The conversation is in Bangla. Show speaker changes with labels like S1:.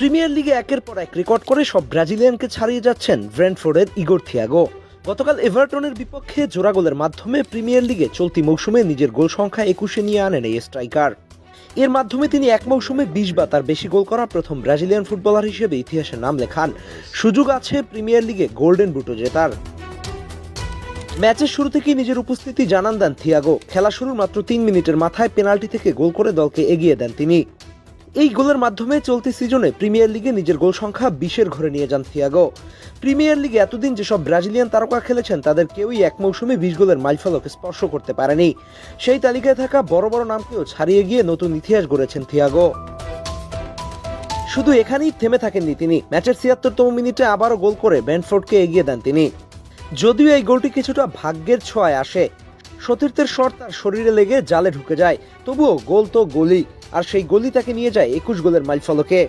S1: প্রিমিয়ার লিগে একের পর এক রেকর্ড করে সব ব্রাজিলিয়ানকে ছাড়িয়ে যাচ্ছেন ব্রেন্টফোর্ডের ইগোর থিয়াগো। গতকাল এভারটনের বিপক্ষে জোড়া গোলের মাধ্যমে প্রিমিয়ার লিগে চলতি মৌসুমে নিজের গোল সংখ্যা 21-এ নিয়ে আনেন এই স্ট্রাইকার। এর মাধ্যমে তিনি এক মৌসুমে 20 বা তার বেশি গোল করা প্রথম ব্রাজিলিয়ান ফুটবলার হিসেবে ইতিহাসে নাম লেখান। সুযোগ আছে প্রিমিয়ার লিগে গোল্ডেন বুটও জেতার। ম্যাচের শুরু থেকেই নিজের উপস্থিতি জানান দেন থিয়াগো। খেলা শুরুর মাত্র 3 মিনিটের মাথায় পেনাল্টি থেকে গোল করে দলকে এগিয়ে দেন তিনি। এই গোলের মাধ্যমে চলতি সিজনে প্রিমিয়ার লিগে নিজের গোল সংখ্যা 20-এর ঘরে নিয়ে যান থিয়াগো। প্রিমিয়ার লিগে এতদিন যেসব ব্রাজিলিয়ান তারকা খেলেছেন তাদের কেউই এক মৌসুমে 20 গোলের মাইলফলক স্পর্শ করতে পারেনি। সেই তালিকায় থাকা বড় বড় নামকেও ছাড়িয়ে গিয়ে নতুন ইতিহাস গড়েছেন থিয়াগো। শুধু এখানেই থেমে থাকেননি তিনি। ম্যাচের 76তম মিনিটে আবারও গোল করে ব্রেন্টফোর্ডকে এগিয়ে দেন তিনি। যদিও এই গোলটি কিছুটা ভাগ্যের ছোঁয়ায় আসে, সতীর্থের শট তার শরীরে লেগে জালে ঢুকে যায়, তবুও গোল তো গোলই, আর সেই গোলই তাকে নিয়ে যায় 21 গোলের মাইলফলকে।